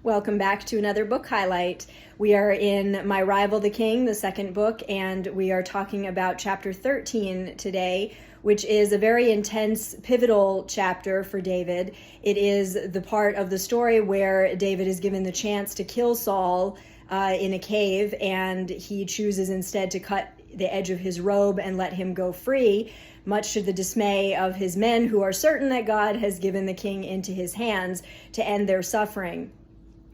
Welcome back to another book highlight. We are in My Rival the King, the second book, and we are talking about chapter 13 today, which is a very intense, pivotal chapter for David. It is the part of the story where David is given the chance to kill Saul in a cave, and he chooses instead to cut the edge of his robe and let him go free, much to the dismay of his men who are certain that God has given the king into his hands to end their suffering.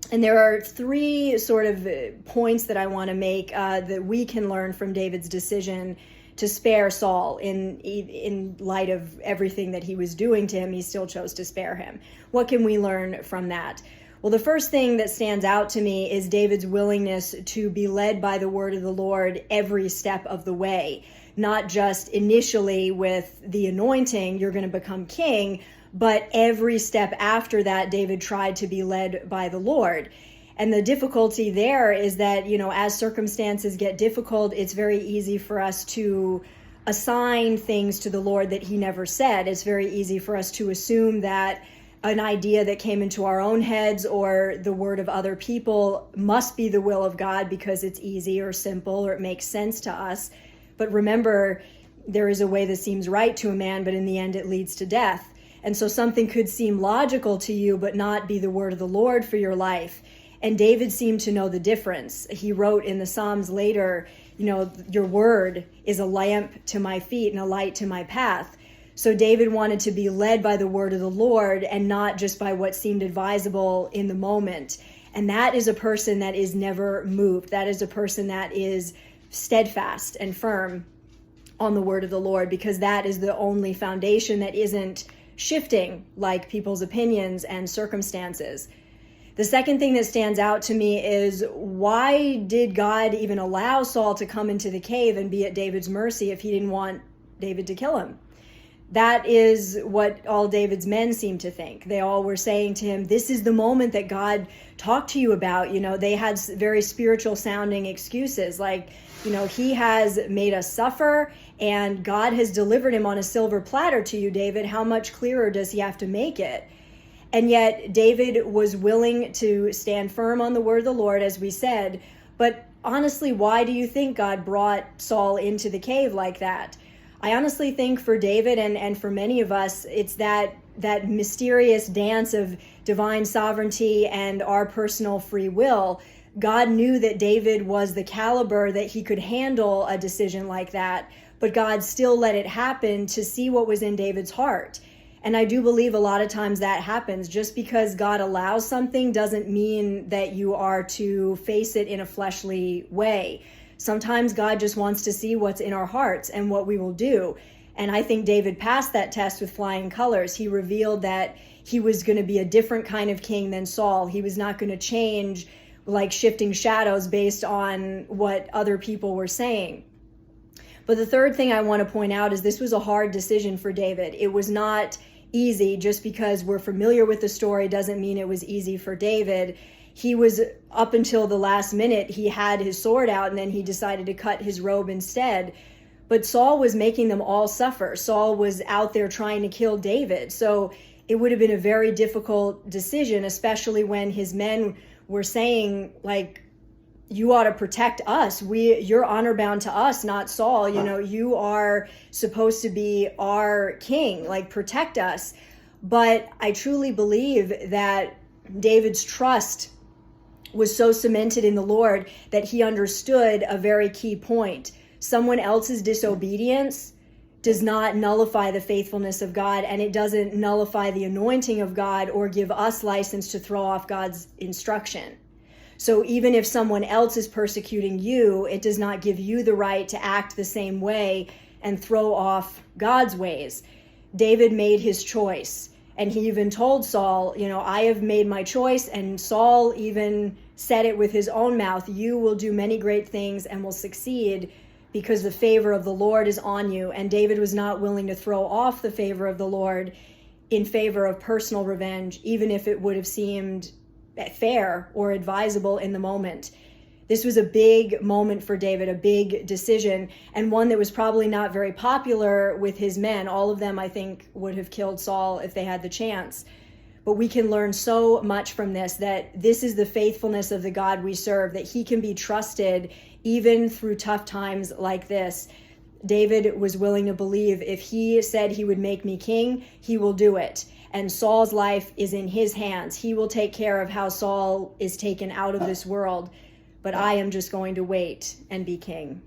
And there are three sort of points that I want to make that we can learn from David's decision to spare Saul. In light of everything that he was doing to him, he still chose to spare him. What can we learn from that? Well, the first thing that stands out to me is David's willingness to be led by the word of the Lord every step of the way, not just initially with the anointing, you're going to become king, but every step after that, David tried to be led by the Lord. And the difficulty there is that, as circumstances get difficult, it's very easy for us to assign things to the Lord that he never said. It's very easy for us to assume that an idea that came into our own heads or the word of other people must be the will of God because it's easy or simple or it makes sense to us. But remember, there is a way that seems right to a man, but in the end it leads to death. And so something could seem logical to you, but not be the word of the Lord for your life. And David seemed to know the difference. He wrote in the Psalms later, your word is a lamp to my feet and a light to my path. So David wanted to be led by the word of the Lord and not just by what seemed advisable in the moment. And that is a person that is never moved. That is a person that is steadfast and firm on the word of the Lord, because that is the only foundation that isn't shifting like people's opinions and circumstances. The second thing that stands out to me is, why did God even allow Saul to come into the cave and be at David's mercy if he didn't want David to kill him? That is what all David's men seemed to think. They all were saying to him, this is the moment that God talked to you about. They had very spiritual sounding excuses like, he has made us suffer and God has delivered him on a silver platter to you, David. How much clearer does he have to make it? And yet David was willing to stand firm on the word of the Lord, as we said. But honestly, why do you think God brought Saul into the cave like that? I honestly think for David and for many of us, it's that mysterious dance of divine sovereignty and our personal free will. God knew that David was the caliber that he could handle a decision like that, but God still let it happen to see what was in David's heart. And I do believe a lot of times that happens. Just because God allows something doesn't mean that you are to face it in a fleshly way. Sometimes God just wants to see what's in our hearts and what we will do. And I think David passed that test with flying colors. He revealed that he was going to be a different kind of king than Saul. He was not going to change like shifting shadows based on what other people were saying. But the third thing I want to point out is this was a hard decision for David. It was not easy. Just because we're familiar with the story doesn't mean it was easy for David. He was, up until the last minute, he had his sword out and then he decided to cut his robe instead. But Saul was making them all suffer. Saul was out there trying to kill David. So it would have been a very difficult decision, especially when his men were saying, like, you ought to protect us. You're honor bound to us, not Saul. You are supposed to be our king, like, protect us. But I truly believe that David's trust was so cemented in the Lord that he understood a very key point. Someone else's disobedience does not nullify the faithfulness of God, and it doesn't nullify the anointing of God or give us license to throw off God's instruction. So even if someone else is persecuting you, it does not give you the right to act the same way and throw off God's ways. David made his choice, and he even told Saul, I have made my choice, and Saul even said it with his own mouth, you will do many great things and will succeed because the favor of the Lord is on you. And David was not willing to throw off the favor of the Lord in favor of personal revenge, even if it would have seemed fair or advisable in the moment. This was a big moment for David, a big decision, and one that was probably not very popular with his men. All of them, I think, would have killed Saul if they had the chance. But we can learn so much from this, that this is the faithfulness of the God we serve, that he can be trusted even through tough times like this. David was willing to believe if he said he would make me king, he will do it. And Saul's life is in his hands. He will take care of how Saul is taken out of this world. But I am just going to wait and be king.